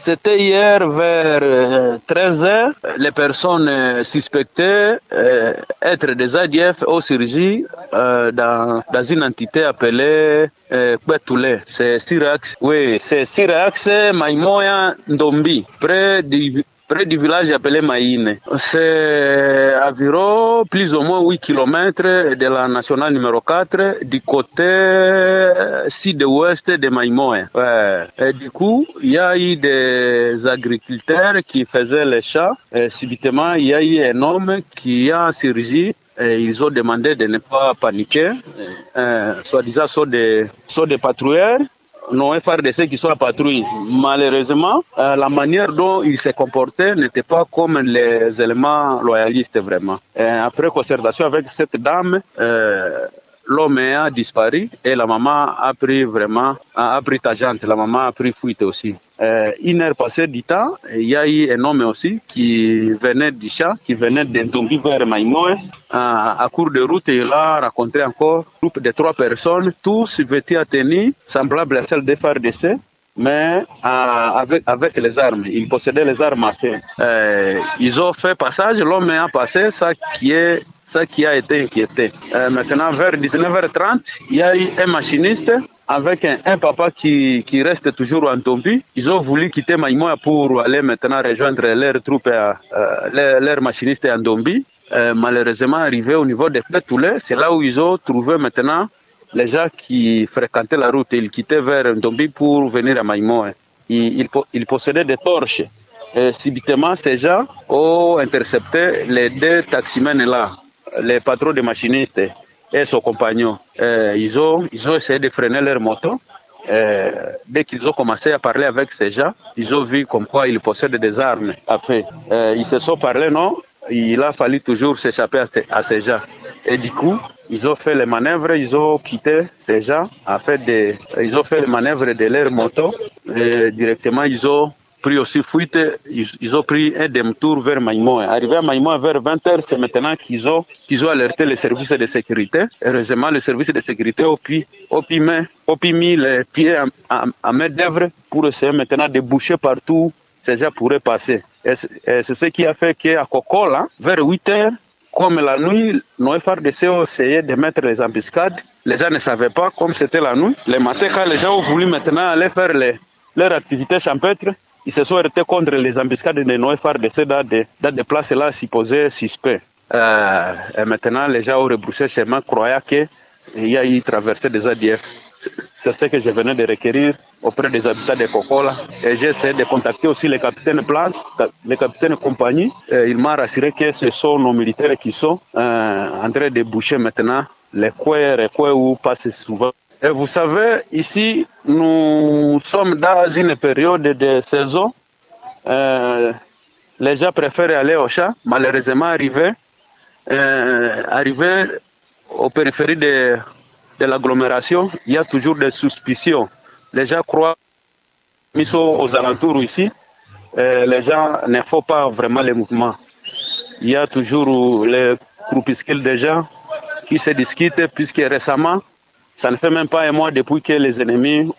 C'était hier vers 13 heures. Les personnes suspectées être des ADF ont surgi dans une entité appelée Kwetoulé. C'est Sirax. Oui, c'est Sirax Maïmoya Ndombi, près du village appelé Maïne. C'est environ plus ou moins 8 km de la nationale numéro 4 du côté sud-ouest de Maïmoya. Ouais. Et du coup, il y a eu des agriculteurs qui faisaient les chats. Et subitement, il y a eu un homme qui a surgi. Et ils ont demandé de ne pas paniquer. Soi-disant, sont des patrouilleurs. Non, FRDC qui sont à patrouille. Malheureusement, la manière dont ils se comportaient n'était pas comme les éléments loyalistes vraiment. Après concertation avec cette dame, l'homme a disparu et la maman a pris tangente. La maman a pris fuite aussi. Une heure passée du temps, il y a eu un homme aussi qui venait du chat, qui venait d'Ndombi vers Maïmoé. À cours de route, il a rencontré encore un groupe de 3 personnes, tous vêtus à tenue, semblables à celles des FARDC, mais avec les armes. Ils possédaient les armes à feu. Ils ont fait passage, l'homme a passé, ça qui a été inquiété. Maintenant, vers 19h30, il y a eu un machiniste avec un papa qui reste toujours en Ndombi. Ils ont voulu quitter Maïmoya pour aller maintenant rejoindre leurs troupes, leurs machinistes en Ndombi. Malheureusement, arrivé au niveau de Kwetoulé, c'est là où ils ont trouvé maintenant les gens qui fréquentaient la route. Ils quittaient vers Ndombi pour venir à Maïmoya. Ils possédaient des torches. Et subitement, ces gens ont intercepté les 2 taximens là, les patrons des machinistes et son compagnon. Ils ont essayé de freiner leur moto. Dès qu'ils ont commencé à parler avec ces gens, ils ont vu comme quoi ils possèdent des armes à feu. Ils se sont parlé, non? Il a fallu toujours s'échapper à ces gens. Et du coup, ils ont fait les manœuvres, ils ont quitté ces gens, ils ont fait les manœuvres de leur moto. Et directement, ils ont pris aussi fuite, ils ont pris un demi-tour vers Maïmoya. Arrivé à Maïmoya vers 20h, c'est maintenant qu'ils ont alerté les services de sécurité. Heureusement, les services de sécurité ont mis les pieds à main d'œuvre pour essayer maintenant de boucher partout ces gens pourraient passer. Et c'est ce qui a fait qu'à Kokola, vers 8h, comme la nuit, nos FARDC ont essayé de mettre les embuscades. Les gens ne savaient pas, comme c'était la nuit. Le matin, quand les gens ont voulu maintenant aller faire leur activité champêtre, ils se sont arrêtés contre les embuscades de nos FARDC dans des places là supposées suspectes. Et maintenant, les gens ont rebroussé chemin, croyant qu'il y a eu une traversée des ADF. C'est ce que je venais de requérir auprès des habitants de Kokola. Et j'ai essayé de contacter aussi les capitaines place, les capitaines de compagnie. Il m'a rassuré que ce sont nos militaires qui sont en train de boucher maintenant les coins où passent souvent. Et vous savez, ici, nous sommes dans une période de saison. Les gens préfèrent aller au champ. Malheureusement, arriver aux périphéries de l'agglomération, il y a toujours des suspicions. Les gens croient qu'ils sont aux alentours ici. Les gens ne font pas vraiment les mouvements. Il y a toujours les groupuscules de gens qui se discutent, puisque récemment, ça ne fait même pas un mois depuis que les ennemis